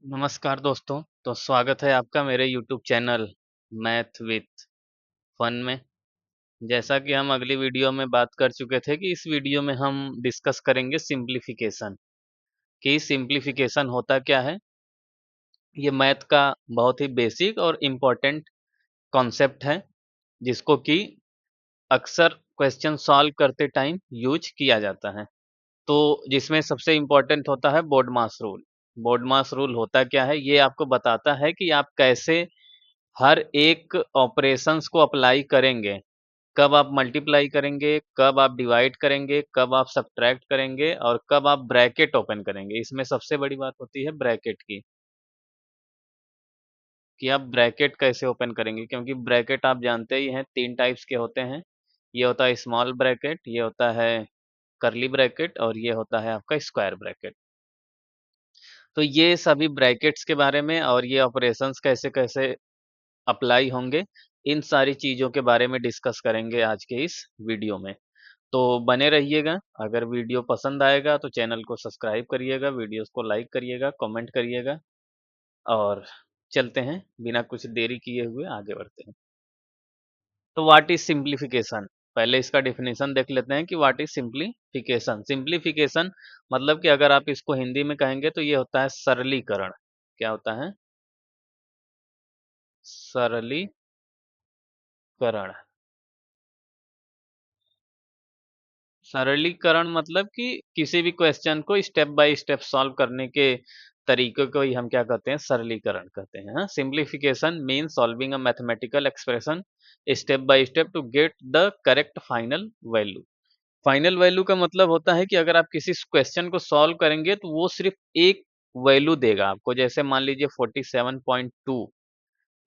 नमस्कार दोस्तों, तो स्वागत है आपका मेरे YouTube channel math with fun में। जैसा कि हम अगली वीडियो में बात कर चुके थे कि इस वीडियो में हम डिस्कस करेंगे सिंप्लीफिकेशन कि सिंप्लीफिकेशन होता क्या है। ये मैथ का बहुत ही बेसिक और इम्पोर्टेंट कॉन्सेप्ट है जिसको कि अक्सर क्वेश्चन सॉल्व करते टाइम यूज किया जाता है। तो जिसमें सबसे इम्पोर्टेंट होता है बोर्डमास रूल। बोर्डमास रूल होता क्या है, ये आपको बताता है कि आप कैसे हर एक ऑपरेशंस को अप्लाई करेंगे। कब आप मल्टीप्लाई करेंगे, कब आप डिवाइड करेंगे, कब आप सब्ट्रैक्ट करेंगे और कब आप ब्रैकेट ओपन करेंगे। इसमें सबसे बड़ी बात होती है ब्रैकेट की, कि आप ब्रैकेट कैसे ओपन करेंगे, क्योंकि ब्रैकेट आप जानते ही हैं 3 टाइप्स के होते हैं। ये होता है स्मॉल ब्रैकेट, ये होता है कर्ली ब्रैकेट और ये होता है आपका स्क्वायर ब्रैकेट। तो ये सभी ब्रैकेट्स के बारे में और ये ऑपरेशंस कैसे-कैसे अप्लाई होंगे, इन सारी चीज़ों के बारे में डिस्कस करेंगे आज के इस वीडियो में। तो बने रहिएगा। अगर वीडियो पसंद आएगा तो चैनल को सब्सक्राइब करिएगा, वीडियोस को लाइक करिएगा, कमेंट करिएगा और चलते हैं, बिना कुछ देरी किए हुए आगे बढ़ते हैं। तो व्हाट इज़ सिम्प्लीफिकेशन? पहले इसका डेफिनेशन देख लेते हैं कि व्हाट इज़ सिम्प्लीफिकेशन। सिम्प्लीफिकेशन मतलब कि अगर आप इसको हिंदी में कहेंगे तो ये होता है सरलीकरण। क्या होता है? सरलीकरण। सरलीकरण मतलब कि किसी भी क्वेश्चन को स्टेप बाय स्टेप सॉल्व करने के तरीके को ही हम क्या कहते हैं, सरलीकरण कहते हैं। Simplification means solving a mathematical expression step by step to get the correct final value. Final value का मतलब होता है कि अगर आप किसी क्वेश्चन को सॉल्व करेंगे तो वो सिर्फ एक वैल्यू देगा आपको। जैसे मान लीजिए 47.2,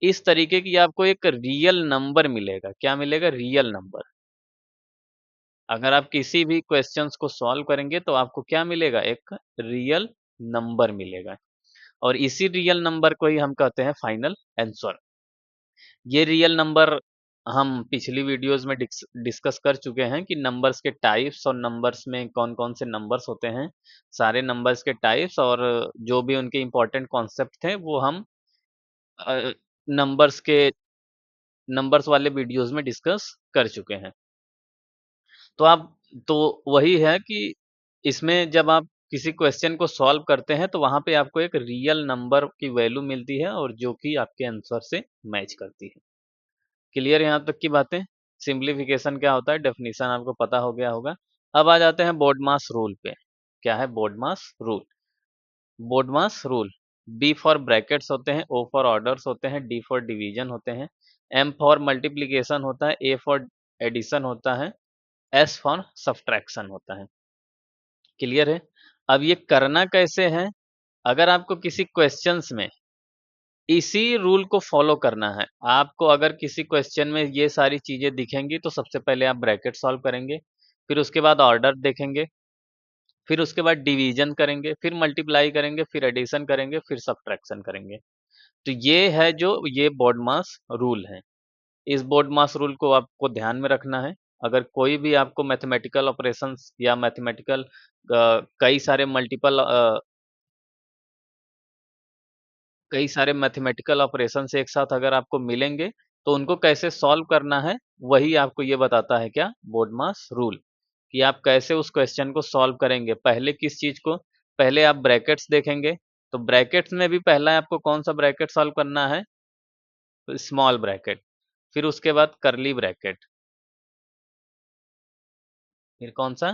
इस तरीके की आपको एक रियल नंबर मिलेगा। क्या मिलेगा? Real number. अगर आप किसी भी क्वेश्चंस को सॉल्व करेंगे तो आपको क्या मिलेगा? एक रियल नंबर मिलेगा और इसी रियल नंबर को ही हम कहते हैं फाइनल आंसर। ये रियल नंबर हम पिछली वीडियोस में डिस्कस कर चुके हैं कि नंबर्स के टाइप्स और नंबर्स में कौन-कौन से नंबर्स होते हैं। सारे नंबर्स के टाइप्स और जो भी उनके इम्पोर्टेंट कॉन्सेप्ट थे वो हम अ, नंबर्स के नंबर्स वाले वीडियोस में डिस्कस कर चुके हैं। तो आप तो वही है कि इसमें जब आप किसी क्वेश्चन को सॉल्व करते हैं तो वहाँ पे आपको एक रियल नंबर की वैल्यू मिलती है और जो कि आपके आंसर से मैच करती है। क्लियर है यहाँ तक की बातें? सिम्प्लीफिकेशन क्या होता है, डेफिनिशन आपको पता हो गया होगा। अब आ जाते हैं बोर्डमास रूल पे। क्या है BODMAS rule? BODMAS rule, B for brackets होते हैं, ओ फॉर ऑर्डर्स होते हैं, डी फॉर डिवीजन होते हैं, एम फॉर मल्टीप्लिकेशन होता है, ए फॉर एडिशन होता है, एस फॉर सब्ट्रैक्शन होता है। क्लियर है? अब ये करना कैसे है? अगर आपको किसी क्वेश्चंस में इसी रूल को फॉलो करना है, आपको अगर किसी क्वेश्चन में ये सारी चीज़ें दिखेंगी तो सबसे पहले आप ब्रैकेट सॉल्व करेंगे, फिर उसके बाद ऑर्डर देखेंगे, फिर उसके बाद डिवीजन करेंगे, फिर मल्टीप्लाई करेंगे, फिर एडिशन करेंगे, फिर सब्ट्रैक्शन करेंगे। तो ये है जो ये BODMAS रूल है। इस BODMAS रूल को आपको ध्यान में रखना है। अगर कोई भी आपको मैथमेटिकल ऑपरेशंस या मैथमेटिकल कई सारे कई सारे मैथमेटिकल ऑपरेशंस एक साथ अगर आपको मिलेंगे, तो उनको कैसे सॉल्व करना है, वही आपको ये बताता है क्या? BODMAS रूल, कि आप कैसे उस क्वेश्चन को सॉल्व करेंगे। पहले किस चीज़ को? पहले आप ब्रैकेट्स देखेंगे, तो ब्रैकेट्स में भी पहला आपको कौन-सा ब्रैकेट सॉल्व करना है? तो स्मॉल ब्रैकेट, फिर उसके बाद कर्ली ब्रैकेट, फिर कौन-सा?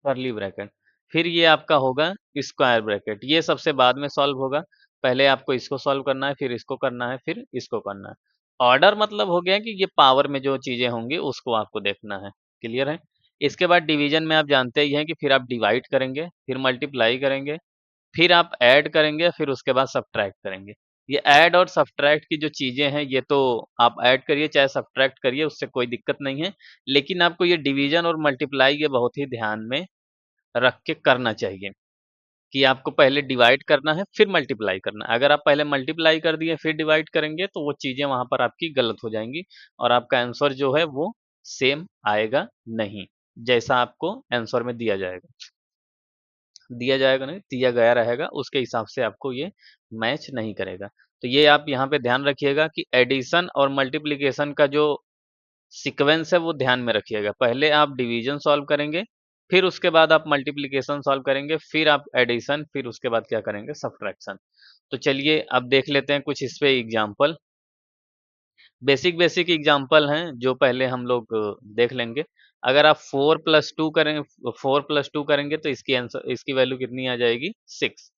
कर्ली ब्रैकेट, फिर ये आपका होगा स्क्वायर ब्रैकेट। ये सबसे बाद में सॉल्व होगा। पहले आपको इसको सॉल्व करना है, फिर इसको करना है, फिर इसको करना है। ऑर्डर मतलब हो गया कि ये पावर में जो चीज़ें होंगी उसको आपको देखना है। क्लियर है? इसके बाद डिवीज़न में आप जानते ही हैं कि फिर आप डिवाइड करेंगे, फिर मल्टीप्लाई करेंगे, फिर आप ऐड करेंगे, फिर उसके बाद सब्ट्रैक्ट करेंगे। ये ऐड और सब्ट्रैक्ट की जो चीज़ें हैं, ये तो आप ऐड करिए चाहे सब्ट्रैक्ट करिए, उससे कोई दिक्कत नहीं है। लेकिन आपको ये डिवीज़न और मल्टीप्लाई ये बहुत ही ध्यान में रख के करना चाहिए कि आपको पहले डिवाइड करना है, फिर मल्टीप्लाई करना है। अगर आप पहले मल्टीप्लाई कर दिए, फिर डिवाइड करेंगे, तो वो चीज़ें वहाँ पर आपकी गलत हो जाएँगी और आपका आंसर जो है वो सेम आएगा नहीं, जैसा आपको आंसर में दिया जाएगा। दिया जाएगा नहीं, दिया गया रहेगा, उसके हिसाब से आपको ये मैच नहीं करेगा। तो ये आप यहाँ पे ध्यान रखिएगा कि एडिशन और मल्टीप्लिकेशन का जो सीक्वेंस है वो ध्यान में रखिएगा। पहले आप डिवीजन सॉल्व करेंगे, फिर उसके बाद आप मल्टीप्लिकेशन सॉल्व करेंगे, फिर आप एडिशन, फिर उसके बाद क्या करेंगे, सब्ट्रैक्शन। तो चलिए अब देख लेते हैं कुछ इस पे एग्जाम्पल। बेसिक बेसिक एग्जाम्पल हैं जो पहले हम लोग देख लेंगे। अगर आप 4+2 करेंगे, 4+2 करेंगे तो इसकी आंसर, इसकी वैल्यू कितनी आ जाएगी, 6।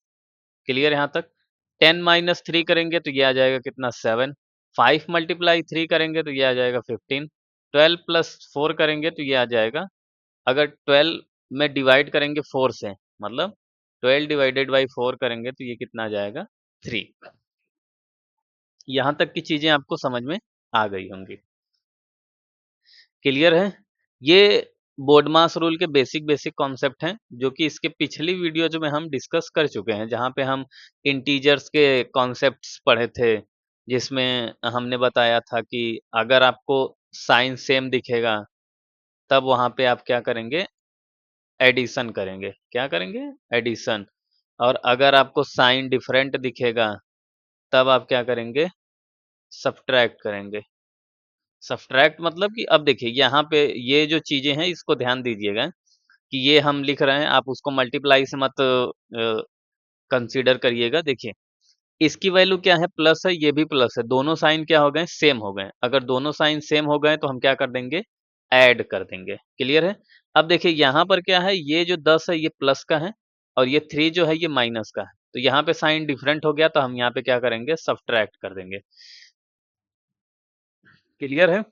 क्लियर यहाँ तक। 10-3 करेंगे तो ये आ जाएगा कितना, 7। 5 × 3 करेंगे तो ये आ जाएगा 15। 12+4 करेंगे तो ये आ जाएगा, अगर 12 में डिवाइड करेंगे 4 से, मतलब 12 ÷ 4 करेंगे तो ये कितना आ जाएगा, 3। यहाँ तक की चीजें आपको समझ में आ गई होंगी। क्लियर है। ये बोर्ड मास रूल के बेसिक बेसिक कॉन्सेप्ट हैं जो कि इसके पिछली वीडियोज में हम डिस्कस कर चुके हैं, जहाँ पे हम इंटीजर्स के कॉन्सेप्ट्स पढ़े थे, जिसमें हमने बताया था कि अगर आपको साइन सेम दिखेगा तब वहाँ पे आप क्या करेंगे, एडिशन करेंगे। क्या करेंगे, एडिशन। और अगर आपको साइन डिफरेंट दिखेगा तब आप क्या करेंगे, सब्ट्रैक्ट करेंगे। सब्ट्रैक्ट मतलब कि अब देखिए यहाँ पे ये जो चीजें हैं इसको ध्यान दीजिएगा कि ये हम लिख रहे हैं, आप उसको मल्टीप्लाई से मत कंसीडर करिएगा। देखिए इसकी वैल्यू क्या है, प्लस है, ये भी प्लस है, दोनों साइन क्या हो गए, सेम हो गए। अगर दोनों साइन सेम हो गए तो हम क्या कर देंगे, ऐड कर देंगे। क्लियर है। अब देखिए यहाँ पर क्या है, ये जो 10 है ये प्लस का है और ये 3 जो है ये माइनस का है, तो यहाँ पे साइन डिफरेंट हो गया तो हम यहाँ पे क्या करेंगे, सब्ट्रैक्ट कर देंगे। क्लियर है।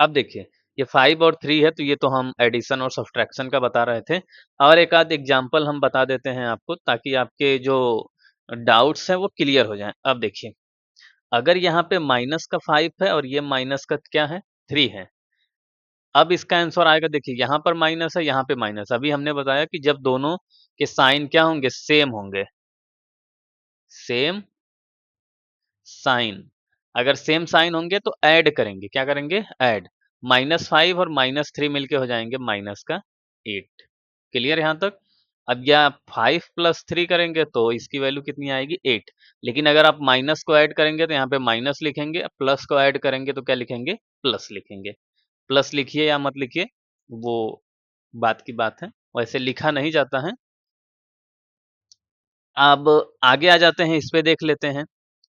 अब देखिए ये 5 और 3 है तो ये तो हम एडिशन और सब्ट्रैक्शन का बता रहे थे। और एक आध एग्जांपल हम बता देते हैं आपको, ताकि आपके जो डाउट्स हैं वो क्लियर हो जाएं। अब देखिए अगर यहाँ पे माइनस का 5 है और ये माइनस का क्या है, 3 है, अब इसका आंसर आएगा। देखिए यहाँ पर माइनस है, यहाँ पे माइनस। अभी हमने बताया कि जब दोनों के साइन क्या होंगे, सेम होंगे, सेम साइन। अगर सेम साइन होंगे तो ऐड करेंगे, क्या करेंगे, ऐड। -5 और -3 मिलके हो जाएंगे माइनस का 8। क्लियर यहाँ तक। अब या 5+3 करेंगे तो इसकी वैल्यू कितनी आएगी, 8। लेकिन अगर आप माइनस को ऐड करेंगे तो यहाँ पे माइनस लिखेंगे, प्लस को ऐड करेंगे तो क्या लिखेंगे, प्लस लिखेंगे। प्लस लिखिए या मत लिखिए वो बात की बात है, वैसे लिखा नहीं जाता है। अब आगे आ जाते हैं, इस पे देख लेते हैं।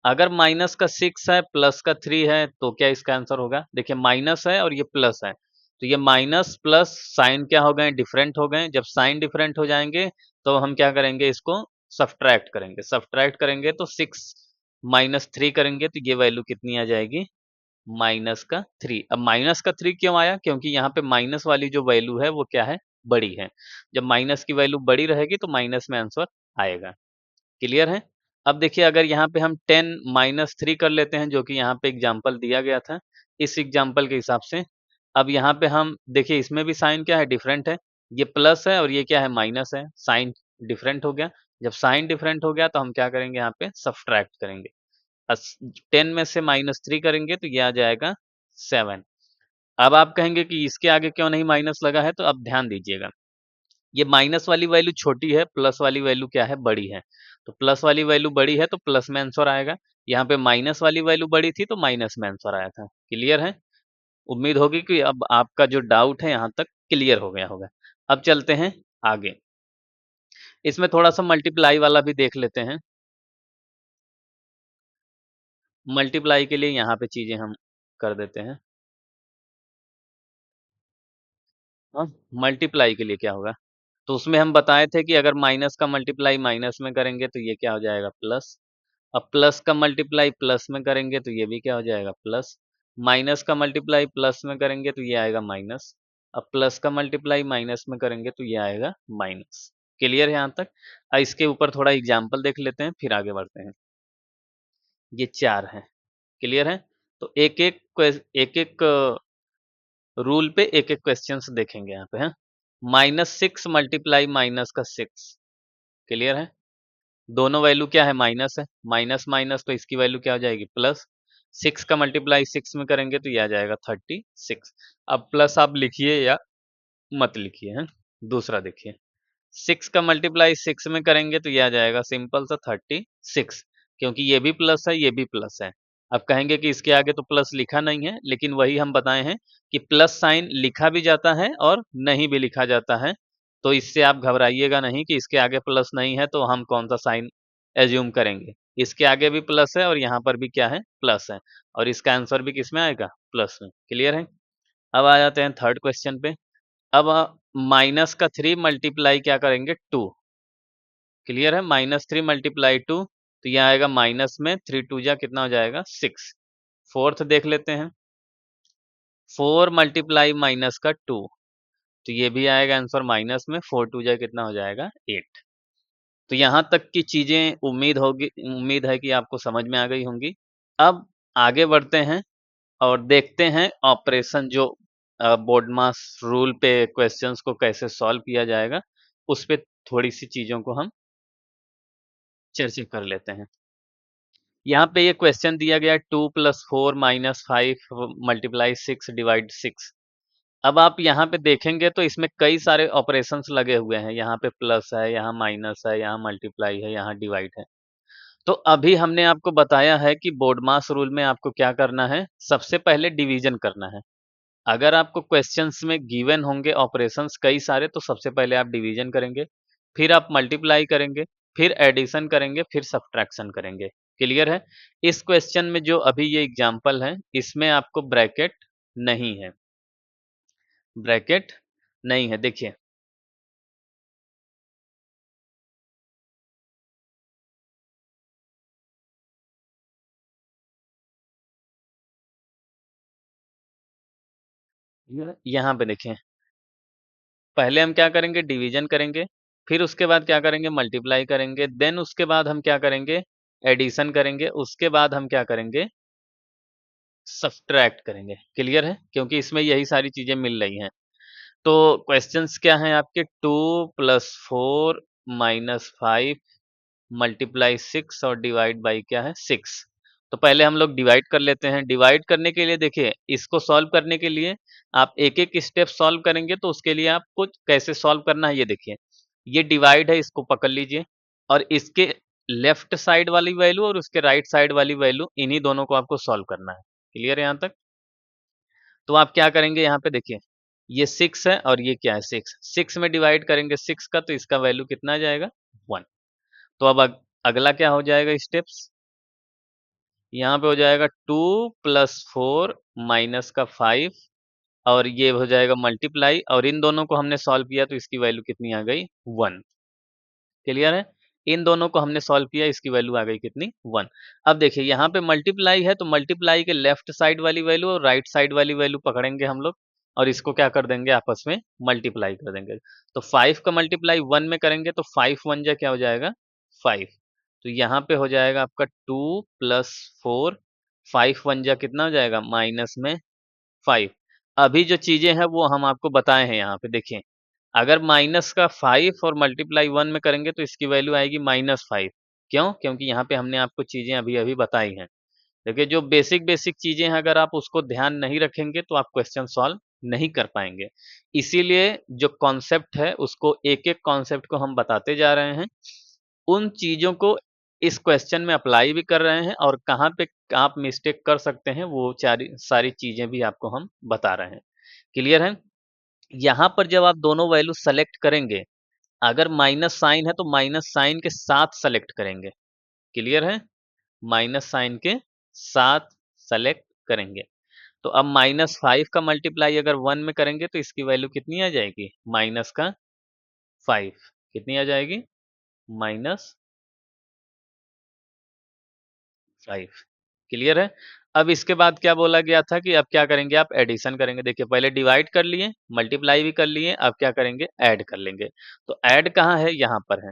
अगर माइनस का 6 है, प्लस का 3 है, तो क्या इसका आंसर होगा। देखिए माइनस है और ये प्लस है, तो ये माइनस प्लस साइन क्या हो गए, डिफरेंट हो गए। जब साइन डिफरेंट हो जाएंगे तो हम क्या करेंगे, इसको सब्ट्रैक्ट करेंगे। सब्ट्रैक्ट करेंगे तो 6 - 3 करेंगे तो ये वैल्यू कितनी आ जाएगी, -3। अब -3 क्यों आया, क्योंकि यहाँ पे माइनस वाली जो वैल्यू है वो क्या है, बड़ी है। जब माइनस की वैल्यू बड़ी रहेगी तो माइनस में आंसर आएगा। क्लियर है। अब देखिए अगर यहाँ पे हम 10-3 कर लेते हैं, जो कि यहाँ पे एग्जाम्पल दिया गया था, इस एग्जाम्पल के हिसाब से। अब यहाँ पे हम देखिए इसमें भी साइन क्या है, डिफरेंट है। ये प्लस है और ये क्या है, माइनस है। साइन डिफरेंट हो गया। जब साइन डिफरेंट हो गया तो हम क्या करेंगे, यहाँ पे सब्ट्रैक्ट करेंगे। 10 में से -3 करेंगे तो ये आ जाएगा 7। अब आप कहेंगे कि इसके आगे क्यों नहीं माइनस लगा है, तो अब ध्यान दीजिएगा। ये माइनस वाली वैल्यू छोटी है, प्लस वाली वैल्यू क्या है, बड़ी है। तो प्लस वाली वैल्यू बड़ी है तो प्लस में आंसर आएगा। यहाँ पे माइनस वाली वैल्यू बड़ी थी तो माइनस में आंसर आया था। क्लियर है। उम्मीद होगी कि अब आपका जो डाउट है यहाँ तक क्लियर हो गया होगा। अब चलते हैं आगे। इसमें थोड़ा सा मल्टीप्लाई वाला भी देख लेते हैं। मल्टीप्लाई के लिए यहाँ पे चीजें हम कर देते हैं। हाँ, मल्टीप्लाई के लिए क्या होगा, तो उसमें हम बताए थे कि अगर माइनस का मल्टीप्लाई माइनस में करेंगे तो ये क्या हो जाएगा, प्लस। अब प्लस का मल्टीप्लाई प्लस में करेंगे तो ये भी क्या हो जाएगा, प्लस। माइनस का मल्टीप्लाई प्लस में करेंगे तो ये आएगा माइनस। अब प्लस का मल्टीप्लाई माइनस में करेंगे तो ये आएगा माइनस। क्लियर है यहाँ तक। इसके ऊपर थोड़ा एग्जाम्पल देख लेते हैं फिर आगे बढ़ते हैं। ये 4 है। क्लियर है। तो एक एक रूल पे एक एक क्वेश्चन देखेंगे यहाँ पे है। -6 मल्टीप्लाई माइनस का 6। क्लियर है। दोनों वैल्यू क्या है, माइनस है। माइनस माइनस तो इसकी वैल्यू क्या हो जाएगी, प्लस। 6 का मल्टीप्लाई 6 में करेंगे तो ये आ जाएगा 36। अब प्लस आप लिखिए या मत लिखिए, है। दूसरा देखिए 6 का मल्टीप्लाई 6 में करेंगे तो ये आ जाएगा सिंपल सा 36, क्योंकि ये भी प्लस है, ये भी प्लस है। अब कहेंगे कि इसके आगे तो प्लस लिखा नहीं है, लेकिन वही हम बताए हैं कि प्लस साइन लिखा भी जाता है और नहीं भी लिखा जाता है। तो इससे आप घबराइएगा नहीं कि इसके आगे प्लस नहीं है तो हम कौन सा साइन एज्यूम करेंगे। इसके आगे भी प्लस है और यहाँ पर भी क्या है, प्लस है, और इसका आंसर भी किस में आएगा, प्लस में। क्लियर है। अब आ जाते हैं थर्ड क्वेश्चन पे। अब माइनस का 3 मल्टीप्लाई क्या करेंगे, 2। क्लियर है। -3 मल्टीप्लाई 2, तो यह आएगा माइनस में 3 2 जा कितना हो जाएगा, 6। फोर्थ देख लेते हैं। 4 मल्टीप्लाई माइनस का 2, तो ये भी आएगा आंसर माइनस में, 4 2 जा कितना हो जाएगा, 8। तो यहाँ तक की चीजें उम्मीद है कि आपको समझ में आ गई होंगी। अब आगे बढ़ते हैं और देखते हैं ऑपरेशन जो बोर्ड मास रूल पे क्वेश्चंस को कैसे सॉल्व किया जाएगा, उस पे थोड़ी सी चीजों को हम चर्चा कर लेते हैं। यहाँ पे ये क्वेश्चन दिया गया है 2 + 4 - 5 मल्टीप्लाई 6 डिवाइड 6। अब आप यहाँ पे देखेंगे तो इसमें कई सारे ऑपरेशंस लगे हुए हैं। यहाँ पे प्लस है, यहाँ माइनस है, यहाँ मल्टीप्लाई है, यहाँ डिवाइड है। तो अभी हमने आपको बताया है कि बोर्ड मास रूल में आपको क्या करना है, सबसे पहले डिवीजन करना है। अगर आपको क्वेश्चंस में गिवन होंगे ऑपरेशंस कई सारे, तो सबसे पहले आप डिवीजन करेंगे, फिर आप मल्टीप्लाई करेंगे, फिर एडिशन करेंगे, फिर सब्ट्रैक्शन करेंगे। क्लियर है। इस क्वेश्चन में जो अभी ये एग्जांपल है, इसमें आपको ब्रैकेट नहीं है, ब्रैकेट नहीं है। देखिए यहाँ पे देखिए, पहले हम क्या करेंगे, डिवीजन करेंगे, फिर उसके बाद क्या करेंगे, मल्टीप्लाई करेंगे, देन उसके बाद हम क्या करेंगे, एडिशन करेंगे, उसके बाद हम क्या करेंगे, सब्ट्रैक्ट करेंगे। क्लियर है, क्योंकि इसमें यही सारी चीजें मिल रही हैं। तो क्वेश्चंस क्या हैं आपके, 2 + 4 - 5 मल्टीप्लाई 6 और डिवाइड बाई क्या है, 6। तो पहले हम लोग डिवाइड कर लेते हैं। डिवाइड करने के लिए देखिए, इसको सॉल्व करने के लिए आप एक एक स्टेप सॉल्व करेंगे, तो उसके लिए आपको कैसे सॉल्व करना है ये देखिए। ये डिवाइड है, इसको पकड़ लीजिए, और इसके लेफ्ट साइड वाली वैल्यू और उसके राइट साइड वाली वैल्यू, इन्हीं दोनों को आपको सॉल्व करना है। क्लियर है यहाँ तक। तो आप क्या करेंगे, यहाँ पे देखिए, ये 6 है और ये क्या है, 6 में डिवाइड करेंगे 6 का, तो इसका वैल्यू कितना आ जाएगा, 1। तो अब अगला क्या हो जाएगा स्टेप्स, यहाँ पे हो जाएगा 2 + 4 माइनस का 5, और ये हो जाएगा मल्टीप्लाई, और इन दोनों को हमने सॉल्व किया तो इसकी वैल्यू कितनी आ गई, 1। क्लियर है। इन दोनों को हमने सॉल्व किया, इसकी वैल्यू आ गई कितनी, 1। अब देखिए यहाँ पे मल्टीप्लाई है, तो मल्टीप्लाई के लेफ्ट साइड वाली वैल्यू और राइट साइड वाली वैल्यू पकड़ेंगे हम लोग, और इसको क्या कर देंगे, आपस में मल्टीप्लाई कर देंगे। तो 5 का मल्टीप्लाई 1 में करेंगे तो 5 1 जा क्या हो जाएगा, 5। तो यहाँ पे हो जाएगा आपका 2 + 4, 5 1 जा कितना हो जाएगा, माइनस में 5। अभी जो चीजें हैं वो हम आपको बताए हैं यहाँ पे देखिए। अगर माइनस का 5 और मल्टीप्लाई 1 में करेंगे तो इसकी वैल्यू आएगी -5। क्यों? क्योंकि यहाँ पे हमने आपको चीजें अभी-अभी बताई हैं। देखिए जो बेसिक बेसिक चीजें हैं, अगर आप उसको ध्यान नहीं रखेंगे तो आप क्वेश्चन सॉल्व नहीं कर पाएंगे। इसीलिए जो कॉन्सेप्ट है, उसको एक-एक कॉन्सेप्ट को हम बताते जा रहे हैं। उन चीजों को इस क्वेश्चन में अप्लाई भी कर रहे हैं, और कहाँ पे आप मिस्टेक कर सकते हैं वो सारी चीजें भी आपको हम बता रहे हैं। क्लियर है। यहाँ पर जब आप दोनों वैल्यू सेलेक्ट करेंगे, अगर माइनस साइन है तो माइनस साइन के साथ सेलेक्ट करेंगे। क्लियर है। माइनस साइन के साथ सेलेक्ट करेंगे। तो अब -5 का मल्टीप्लाई अगर 1 में करेंगे तो इसकी वैल्यू कितनी आ जाएगी, माइनस का 5। कितनी आ जाएगी, -5। क्लियर है। अब इसके बाद क्या बोला गया था कि अब क्या करेंगे, आप एडिशन करेंगे। देखिए पहले डिवाइड कर लिए, मल्टीप्लाई भी कर लिए, अब क्या करेंगे, ऐड कर लेंगे। तो ऐड कहाँ है, यहाँ पर है।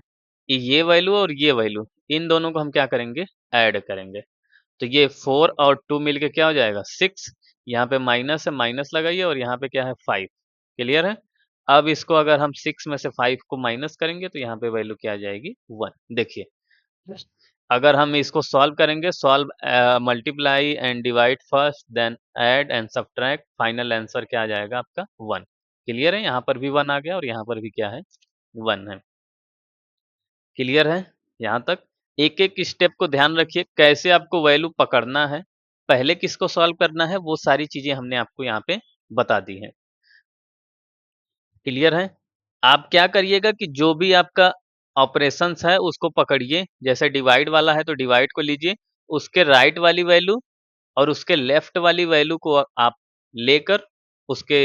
ये वैल्यू और ये वैल्यू, इन दोनों को हम क्या करेंगे, ऐड करेंगे। तो ये 4 और 2 मिलके क्या हो जाएगा, 6। यहाँ पे माइनस है, माइनस लगाइए, और यहाँ पे क्या है, 5। क्लियर है। अब इसको अगर हम 6 में से 5 को माइनस करेंगे तो यहाँ पे वैल्यू क्या आ जाएगी, 1। देखिए अगर हम इसको सॉल्व करेंगे, solve multiply and divide first, then add and subtract, final answer क्या आ जाएगा आपका, 1। क्लियर है। यहाँ पर भी 1 आ गया और यहाँ पर भी क्या है, 1 है। क्लियर है यहाँ तक? एक एक स्टेप को ध्यान रखिए, कैसे आपको वैल्यू पकड़ना है, पहले किसको सॉल्व करना है, वो सारी चीजें हमने आपको यहाँ पे बता दी हैं। क्लियर है? आप क्या करिएगा कि जो भी आपका ऑपरेशंस है उसको पकड़िए, जैसे डिवाइड वाला है तो डिवाइड को लीजिए, उसके राइट वाली वैल्यू और उसके लेफ्ट वाली वैल्यू को आप लेकर उसके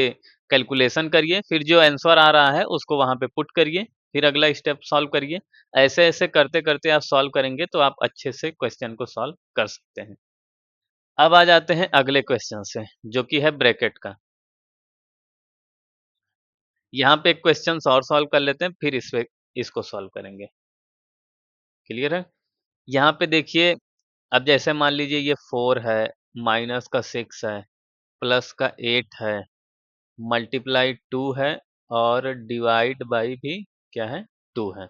कैलकुलेशन करिए, फिर जो आंसर आ रहा है उसको वहाँ पे पुट करिए, फिर अगला स्टेप सॉल्व करिए। ऐसे-ऐसे करते-करते आप सॉल्व करेंगे तो आप अच्छे से क्वेश्चन को सॉल्व कर सकते हैं। अब आ जाते हैं अगले क्वेश्चन से, जो कि है ब्रैकेट का। यहाँ पे एक क्वेश्चन और सॉल्व कर लेते हैं, फिर इसको सॉल्व करेंगे। क्लियर है? यहाँ पे देखिए, अब जैसे मान लीजिए ये 4 है, माइनस का 6 है, प्लस का 8 है, मल्टीप्लाई 2 है और डिवाइड बाई भी क्या है 2 है।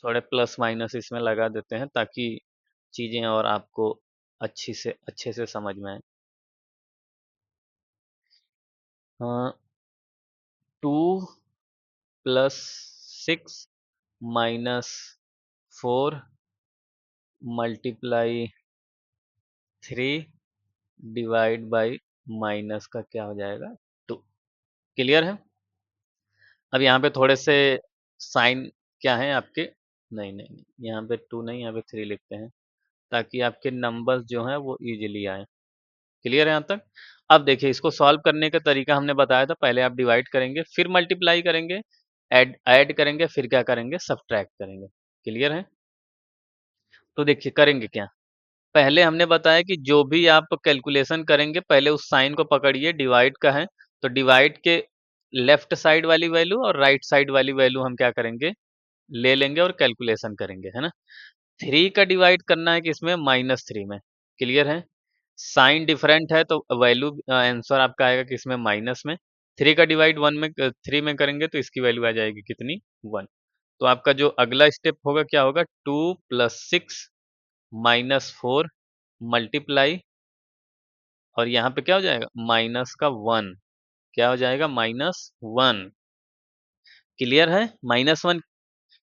थोड़े प्लस माइनस इसमें लगा देते हैं ताकि चीजें और आपको अच्छे से समझ में आए। 2 plus 6 minus 4 multiply 3 divide by minus का क्या हो जाएगा 2। क्लियर है? अब यहाँ पे थोड़े से साइन क्या है आपके, नहीं नहीं नहीं, यहाँ पे 2 नहीं, यहाँ पे 3 लिखते हैं ताकि आपके नंबर्स जो हैं वो इजीली आए। क्लियर है यहाँ तक? अब देखिए, इसको सॉल्व करने का तरीका हमने बताया था, पहले आप डिवाइड करेंगे, फिर मल्टीप्लाई करेंगे, ऐड ऐड करेंगे, फिर क्या करेंगे, सब्ट्रैक्ट करेंगे। क्लियर है? तो देखिए करेंगे क्या, पहले हमने बताया कि जो भी आप कैलकुलेशन करेंगे पहले उस साइन को पकड़िए, डिवाइड का है तो डिवाइड के लेफ्ट साइड वाली वैल्यू और राइट साइड वाली वैल्यू हम क्या करेंगे, ले लेंगे और कैलकुलेशन करेंगे, है ना। 3 का डिवाइड करना है किसमें, -3 में। क्लियर है? साइन डिफरेंट है तो वैल्यू आंसर आपका आएगा किसमें, माइनस में। 3 का डिवाइड 1 में 3 में करेंगे तो इसकी वैल्यू आ जाएगी कितनी, 1। तो आपका जो अगला स्टेप होगा क्या होगा, 2 प्लस 6 माइनस 4 मल्टीप्लाई, और यहाँ पे क्या हो जाएगा, माइनस का 1। क्या हो जाएगा, -1। क्लियर है? -1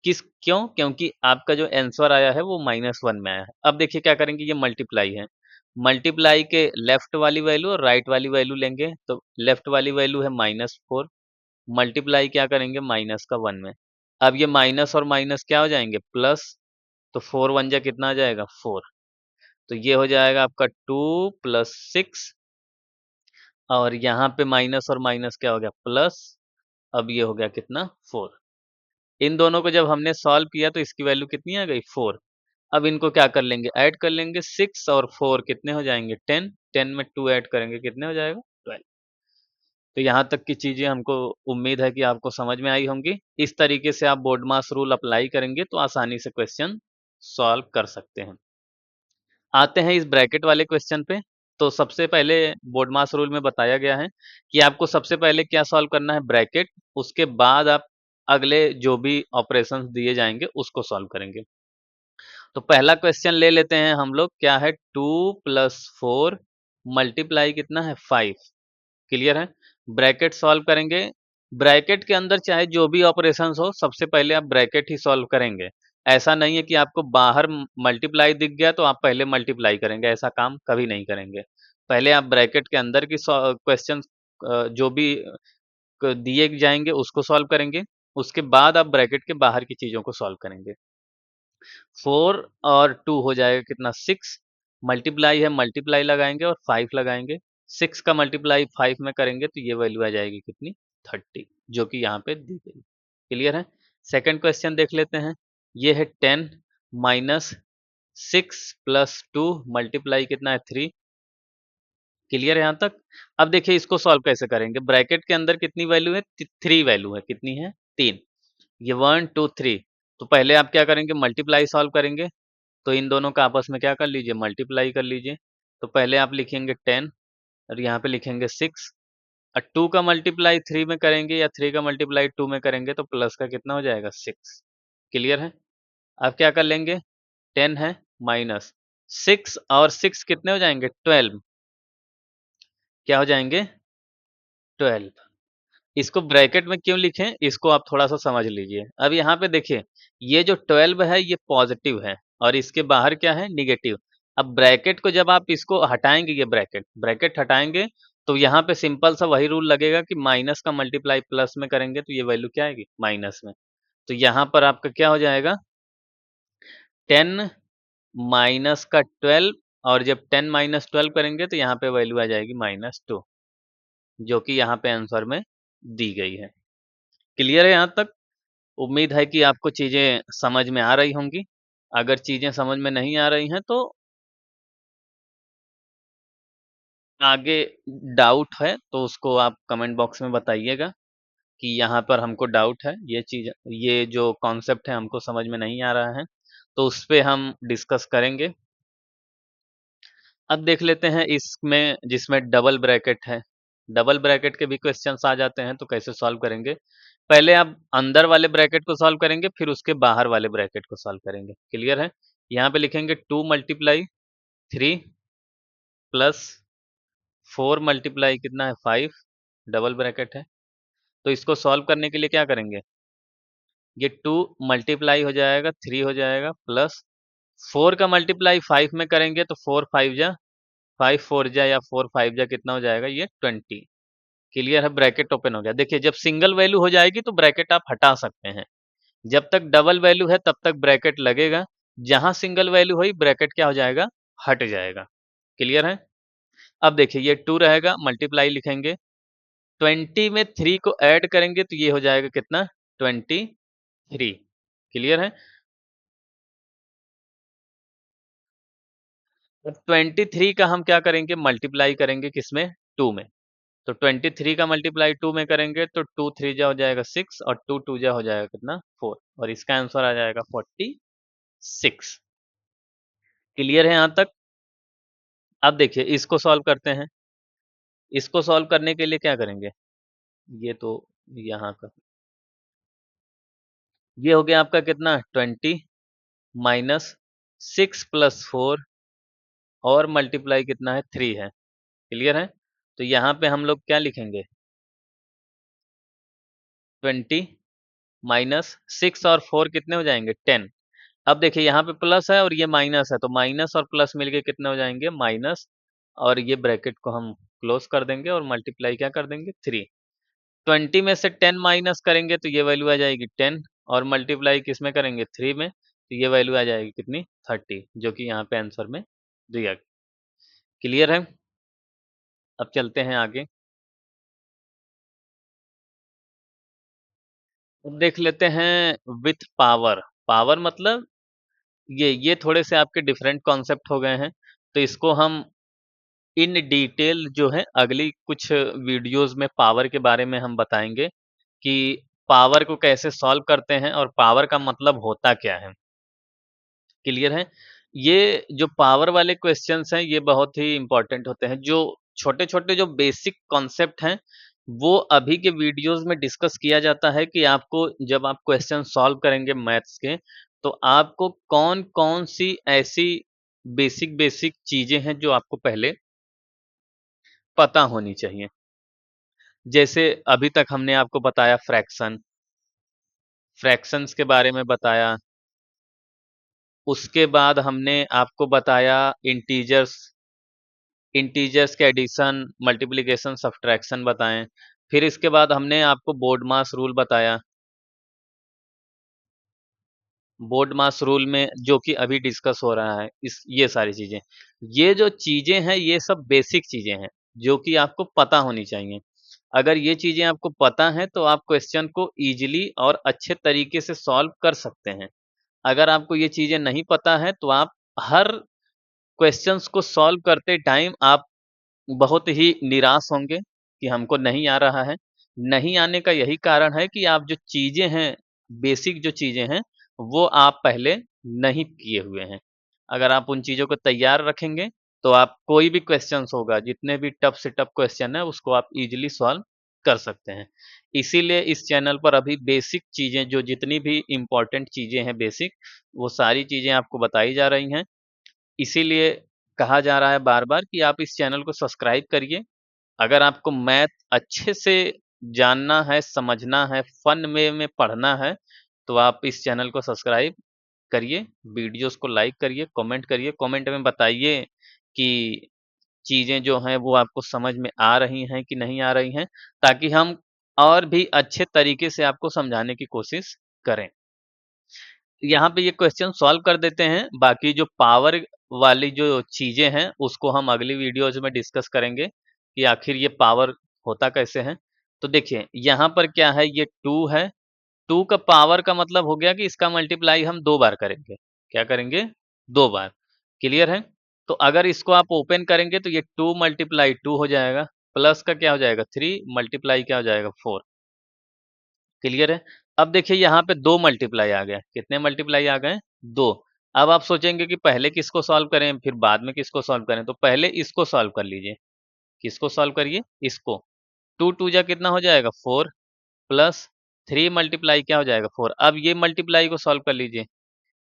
क्यों? क्योंकि आपका जो आंसर आया है वो -1 में आया है। अब देखिए क्या करेंगे, ये मल्टीप्लाई है, मल्टीप्लाई के लेफ्ट वाली वैल्यू और राइट वाली वैल्यू लेंगे, तो लेफ्ट वाली वैल्यू है -4, मल्टीप्लाई क्या करेंगे, माइनस का 1 में। अब ये माइनस और माइनस क्या हो जाएंगे, प्लस, तो 4 1 जा कितना आ जाएगा, 4। तो ये हो जाएगा आपका 2 प्लस 6, और यहाँ पे माइनस और माइनस क्या हो गया, प्लस। अब ये हो गया कितना, 4। इन दोनों को जब हमने सॉल्व किया तो इसकी वैल्यू कितनी आ गई, 4। अब इनको क्या कर लेंगे, ऐड कर लेंगे, 6 और 4 कितने हो जाएंगे, 10। 10 में 2 ऐड करेंगे कितने हो जाएगा, 12। तो यहाँ तक की चीजें हमको उम्मीद है कि आपको समझ में आई होंगी। इस तरीके से आप बोर्ड मास रूल अप्लाई करेंगे तो आसानी से क्वेश्चन सॉल्व कर सकते हैं। आते हैं इस ब्रैकेट वाले क्वेश्चन पे। तो सबसे पहले बोर्ड मास रूल में बताया गया है कि आपको सबसे पहले क्या सॉल्व करना है, ब्रैकेट, उसके बाद आप अगले जो भी ऑपरेशंस दिए जाएंगे उसको सॉल्व करेंगे। तो पहला क्वेश्चन ले लेते हैं हम लोग, क्या है, 2 प्लस 4 मल्टीप्लाई कितना है, 5। क्लियर है? ब्रैकेट सॉल्व करेंगे, ब्रैकेट के अंदर चाहे जो भी ऑपरेशंस हो सबसे पहले आप ब्रैकेट ही सॉल्व करेंगे। ऐसा नहीं है कि आपको बाहर मल्टीप्लाई दिख गया तो आप पहले मल्टीप्लाई करेंगे, ऐसा काम कभी नहीं करेंगे। पहले आप ब्रैकेट के अंदर की क्वेश्चन जो भी दिए जाएंगे उसको सॉल्व करेंगे, उसके बाद आप ब्रैकेट के बाहर की चीजों को सॉल्व करेंगे। 4 और 2 हो जाएगा कितना, 6। मल्टीप्लाई है, मल्टीप्लाई लगाएंगे और 5 लगाएंगे। 6 का मल्टीप्लाई 5 में करेंगे तो ये वैल्यू आ जाएगी कितनी, 30, जो कि यहाँ पे दी गई। क्लियर है? सेकंड क्वेश्चन देख लेते हैं। ये है 10 माइनस 6 प्लस 2 मल्टीप्लाई कितना है, 3। क्लियर है यहाँ तक? अब देखिए इसको सॉल्व कैसे करेंगे, ब्रैकेट के अंदर कितनी वैल्यू है, 3 वैल्यू है, कितनी है, 3। ये 1 2 3, तो पहले आप क्या करेंगे, मल्टीप्लाई सॉल्व करेंगे। तो इन दोनों का आपस में क्या कर लीजिए, मल्टीप्लाई कर लीजिए। तो पहले आप लिखेंगे 10 और यहाँ पे लिखेंगे 6, और 2 का मल्टीप्लाई 3 में करेंगे या 3 का मल्टीप्लाई 2 में करेंगे तो प्लस का कितना हो जाएगा, 6। क्लियर है? अब क्या कर लेंगे, 10 है माइनस 6 और 6 कितने हो जाएंगे, 12। क्या हो जाएंगे, 12। इसको ब्रैकेट में क्यों लिखें, इसको आप थोड़ा सा समझ लीजिए। अब यहाँ पे देखिए, ये जो 12 है ये पॉजिटिव है और इसके बाहर क्या है, निगेटिव। अब ब्रैकेट को जब आप इसको हटाएंगे, ये ब्रैकेट ब्रैकेट हटाएंगे, तो यहाँ पे सिंपल सा वही रूल लगेगा कि माइनस का मल्टीप्लाई प्लस में करेंगे तो ये वैल्यू क्या आएगी, माइनस में। तो यहाँ पर आपका क्या हो जाएगा, 10 माइनस का 12, और जब 10 माइनस 12 करेंगे तो यहाँ पे वैल्यू आ जाएगी -2, जो कि यहाँ पे आंसर में दी गई है। क्लियर है यहाँ तक? उम्मीद है कि आपको चीज़ें समझ में आ रही होंगी। अगर चीज़ें समझ में नहीं आ रही हैं तो आगे डाउट है तो उसको आप कमेंट बॉक्स में बताइएगा कि यहाँ पर हमको डाउट है, ये चीज़, ये जो कॉन्सेप्ट है हमको समझ में नहीं आ रहा है, तो उस पे हम डिस्कस करेंगे। अब देख लेते हैं इसमें जिसमें डबल ब्रैकेट है। डबल ब्रैकेट के भी क्वेश्चंस आ जाते हैं तो कैसे सॉल्व करेंगे। पहले आप अंदर वाले ब्रैकेट को सॉल्व करेंगे, फिर उसके बाहर वाले ब्रैकेट को सॉल्व करेंगे। क्लियर है? यहाँ पे लिखेंगे 2 मल्टीप्लाई 3 प्लस 4 मल्टीप्लाई कितना है 5, डबल ब्रैकेट है। तो इसको सॉल्व करने के लिए क्या करेंगे, ये 2 मल्टीप्लाई हो जाएगा 3 हो जाएगा, प्लस 4 का मल्टीप्लाई 5 में करेंगे तो 4 5 जा 5 4 जा या 4 5 जा कितना हो जाएगा, ये 20। क्लियर है? ब्रैकेट ओपन हो गया। देखिए जब सिंगल वैल्यू हो जाएगी तो ब्रैकेट आप हटा सकते हैं, जब तक डबल वैल्यू है तब तक ब्रैकेट लगेगा। जहां सिंगल वैल्यू हुई ब्रैकेट क्या हो जाएगा, हट जाएगा। क्लियर है? अब देखिए ये 2 रहेगा, मल्टीप्लाई लिखेंगे, 20 में 3 को ऐड करेंगे तो ये हो जाएगा कितना, 23। क्लियर है? अब 23 का हम क्या करेंगे, मल्टीप्लाई करेंगे किसमें, 2 में। तो 23 का मल्टीप्लाई 2 में करेंगे तो 2 3 जा हो जाएगा 6 और 2 2 जा हो जाएगा कितना, 4, और इसका आंसर आ जाएगा 46। क्लियर है यहाँ तक? अब देखिए इसको सॉल्व करते हैं। इसको सॉल्व करने के लिए क्या करेंगे, ये तो यहाँ का, ये हो गया आपका कितना 20 माइनस 6 प्लस 4 और मल्टीप्लाई कितना है 3 है। क्लियर है? तो यहाँ पे हम लोग क्या लिखेंगे, 20 माइनस 6 और 4 कितने हो जाएंगे, 10। अब देखिए यहाँ पे प्लस है और ये माइनस है, तो माइनस और प्लस मिलके कितने हो जाएंगे, माइनस, और ये ब्रैकेट को हम क्लोज कर देंगे और मल्टीप्लाई क्या कर देंगे, 3। 20 में से 10 माइनस करेंगे तो ये वैल्यू आ जाएगी 10, और मल्टीप्लाई किस में करेंगे, 3 में, तो ये वैल्यू आ जाएगी कितनी, 30, जो कि यहाँ पे आंसर में दिया। क्लियर है? अब चलते हैं आगे। अब देख लेते हैं विथ पावर। पावर मतलब ये थोड़े से आपके डिफरेंट कॉन्सेप्ट हो गए हैं, तो इसको हम इन डिटेल जो है अगली कुछ वीडियोस में पावर के बारे में हम बताएंगे कि पावर को कैसे सॉल्व करते हैं और पावर का मतलब होता क्या है। क्लियर है? ये जो पावर वाले क्वेश्चंस हैं ये बहुत ही इंपॉर्टेंट होते हैं। जो छोटे-छोटे जो बेसिक कॉन्सेप्ट हैं वो अभी के वीडियोस में डिस्कस किया जाता है कि आपको जब आप क्वेश्चन सॉल्व करेंगे मैथ्स के, तो आपको कौन-कौन सी ऐसी बेसिक बेसिक चीज़ें हैं जो आपको पहले पता होनी चाहिए। जैसे अभी तक हमने आपको बताया फ्रैक्शन, फ्रैक्शंस के बारे में बताया, उसके बाद हमने आपको बताया इंटीजर्स, इंटीजर्स के एडिशन, मल्टीप्लिकेशन, सब्ट्रैक्शन बताएँ। फिर इसके बाद हमने आपको बोर्ड मास रूल बताया। बोर्ड मास रूल में जो कि अभी डिस्कस हो रहा है, इस ये सारी चीज़ें। ये जो चीज़ें हैं ये सब बेसिक चीज़ें हैं, जो कि आपको पता होनी चाहिए। अगर ये चीज़ें आपको पता हैं तो आप क्वेश्चन को ईज़िली और अच्छे तरीके से सॉल्व कर सकते हैं। अगर आपको ये चीज़ें नहीं पता हैं तो आप हर क्वेश्चंस को सॉल्व करते टाइम आप बहुत ही निराश होंगे कि हमको नहीं आ रहा है। नहीं आने का यही कारण है कि आप जो चीज़ें हैं, बेसिक जो चीज़ें हैं, वो आप पहले नहीं किए हुए हैं। अगर आप उन चीज़ों को तैयार रखेंगे, तो आप कोई भी क्वेश्चन्स होगा, जितने भी टफ से टफ क्वेश्चन है, उसको आप ईज़िली सॉल्व कर सकते हैं। इसीलिए इस चैनल पर अभी बेसिक चीज़ें जो जितनी भी इम्पोर्टेंट चीज़ें हैं बेसिक, वो सारी चीज़ें आपको बताई जा रही हैं। इसीलिए कहा जा रहा है बार-बार कि आप इस चैनल को सब्सक्राइब करिए अगर आपको मैथ अच्छे से जानना है, समझना है, फन वे में पढ़ना है, तो आप इस चैनल को सब्सक्राइब करिए, वीडियोज़ को लाइक करिए, कमेंट करिए, कमेंट में बताइए कि चीज़ें जो हैं वो आपको समझ में आ रही हैं कि नहीं आ रही हैं, ताकि हम और भी अच्छे तरीके से आपको समझाने की कोशिश करें। यहाँ पे ये क्वेश्चन सॉल्व कर देते हैं, बाकी जो पावर वाली जो चीज़ें हैं, उसको हम अगली वीडियोज़ में डिस्कस करेंगे कि आखिर ये पावर होता कैसे है। तो देखिए, यहाँ पर क्या है, ये 2 है, 2 का पावर का मतलब हो गया कि इसका मल्टीप्लाई हम 2 बार करेंगे। क्या करेंगे? 2 बार। क्लियर है? तो अगर इसको आप ओपन करेंगे तो ये 2 मल्टीप्लाई 2 हो जाएगा, प्लस का क्या हो जाएगा 3 मल्टीप्लाई क्या हो जाएगा 4। क्लियर है? अब देखिए यहाँ पे 2 मल्टीप्लाई आ गए। कितने मल्टीप्लाई आ गए? 2। अब आप सोचेंगे कि पहले किसको सॉल्व करें, फिर बाद में किसको सॉल्व करें, तो पहले इसको सॉल्व कर लीजिए। किसको सॉल्व करिए? इसको। 2 2 जा कितना हो जाएगा 4 प्लस 3 मल्टीप्लाई क्या हो जाएगा 4। अब ये मल्टीप्लाई को सॉल्व कर लीजिए।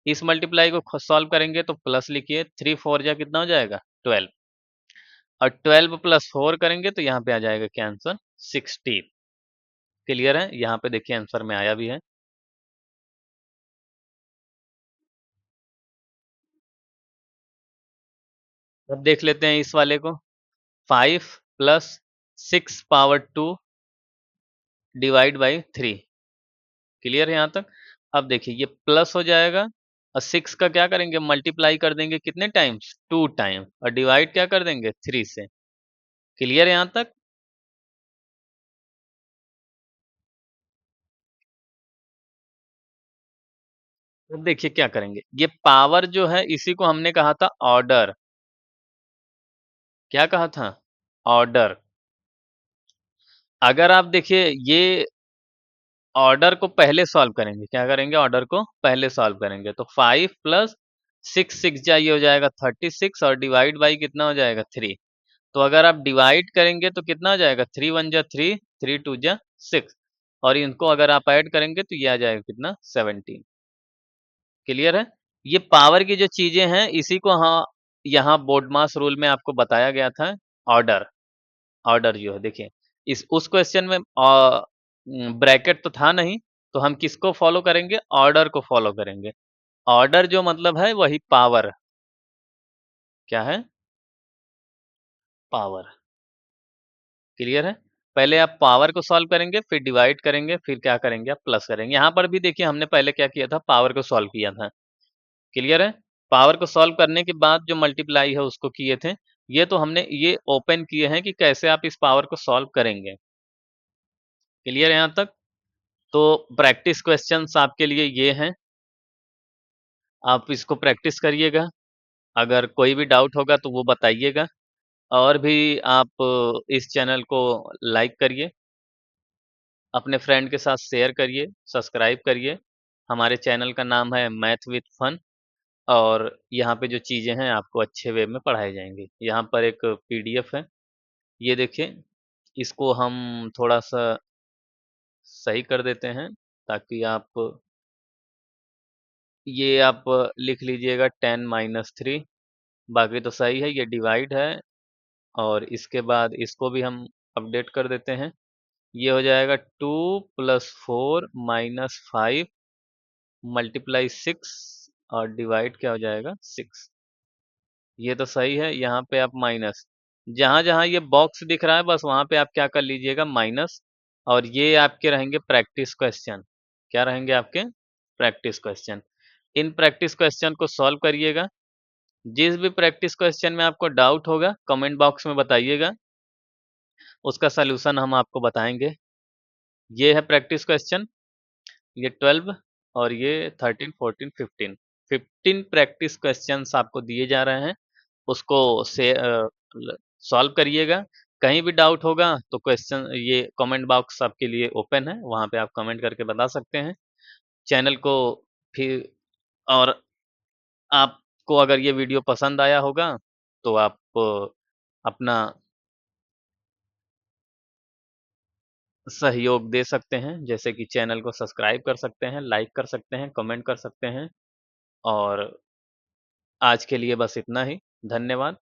इस मल्टीप्लाई को सॉल्व करेंगे तो प्लस लिखिए, 3 4 जा कितना हो जाएगा 12 और 12 प्लस 4 करेंगे तो यहाँ पे आ जाएगा क्या आंसर 16। क्लियर है? यहाँ पे देखिए आंसर में आया भी है। अब देख लेते हैं इस वाले को। 5 plus 6 power 2 divide by 3। Clear है यहाँ तक? अब देखिए ये प्लस हो जाएगा और 6 का क्या करेंगे मल्टीप्लाई कर देंगे कितने टाइम्स 2 टाइम और डिवाइड क्या कर देंगे 3 से। क्लियर है यहाँ तक? अब देखिए क्या करेंगे, ये पावर जो है इसी को हमने कहा था ऑर्डर। क्या कहा था? ऑर्डर। अगर आप देखिए ये ऑर्डर को पहले सॉल्व करेंगे, क्या करेंगे ऑर्डर को पहले सॉल्व करेंगे तो 5 प्लस 6 6 जा ये हो जाएगा 36 और डिवाइड बाई कितना हो जाएगा 3। तो अगर आप डिवाइड करेंगे तो कितना हो जाएगा 3 1 जा 3 3 2 जा 6 और इनको अगर आप ऐड करेंगे तो ये आ जाएगा कितना 17। क्लियर है? ये पावर की जो चीजें हैं इसी को हाँ यहाँ बोर्ड मास रूल में आपको बताया गया था ऑर्डर। ऑर्डर जो है देखिए इस उस क्वेश्चन में ब्रैकेट तो था नहीं, तो हम किसको फॉलो करेंगे ऑर्डर को फॉलो करेंगे। ऑर्डर जो मतलब है वही पावर। क्या है? पावर। क्लियर है? पहले आप पावर को सॉल्व करेंगे फिर डिवाइड करेंगे फिर क्या करेंगे आप प्लस करेंगे। यहाँ पर भी देखिए हमने पहले क्या किया था पावर को सॉल्व किया था। क्लियर है? पावर को सॉल्व करने के बाद जो मल्टीप्लाई है उसको किए थे। ये तो हमने ये ओपन किए हैं कि कैसे आप इस पावर को सॉल्व करेंगे। क्लियर है यहाँ तक? तो प्रैक्टिस क्वेश्चंस आपके लिए ये हैं, आप इसको प्रैक्टिस करिएगा। अगर कोई भी डाउट होगा तो वो बताइएगा और भी आप इस चैनल को लाइक करिए, अपने फ्रेंड के साथ शेयर करिए, सब्सक्राइब करिए। हमारे चैनल का नाम है मैथ विद फन और यहाँ पे जो चीज़ें हैं आपको अच्छे वे में पढ़ाई जाएँगी। यहाँ पर एक पीडीएफ है, ये देखिए, इसको हम थोड़ा-सा सही कर देते हैं ताकि आप ये आप लिख लीजिएगा 10 माइनस 3। बाकी तो सही है, ये डिवाइड है और इसके बाद इसको भी हम अपडेट कर देते हैं। ये हो जाएगा 2 प्लस 4 माइनस 5 मल्टीप्लाई 6 और डिवाइड क्या हो जाएगा 6। ये तो सही है, यहाँ पे आप माइनस, जहाँ-जहाँ ये बॉक्स दिख रहा है बस वहाँ पे आप क्या कर लीजिएगा माइनस और ये आपके रहेंगे प्रैक्टिस क्वेश्चन। क्या रहेंगे आपके? Practice question. In practice question को सॉल्व करिएगा। जिस भी प्रैक्टिस क्वेश्चन में आपको डाउट होगा कमेंट बॉक्स में बताइएगा, उसका सॉल्यूशन हम आपको बताएँगे। ये है प्रैक्टिस क्वेश्चन, ये 12 और ये 13, 14, 15। 15 प्रैक्टिस क्वेश्चंस आपको दिए जा रहे हैं, उसको से सॉल्व करिएगा। कहीं भी डाउट होगा तो क्वेश्चन ये कमेंट बॉक्स आपके लिए ओपन है, वहाँ पे आप कमेंट करके बता सकते हैं। चैनल को फिर और आपको अगर ये वीडियो पसंद आया होगा तो आप अपना सहयोग दे सकते हैं, जैसे कि चैनल को सब्सक्राइब कर सकते हैं, लाइक कर सकते हैं, कमेंट कर सकते हैं और आज के लिए बस इतना ही। धन्यवाद।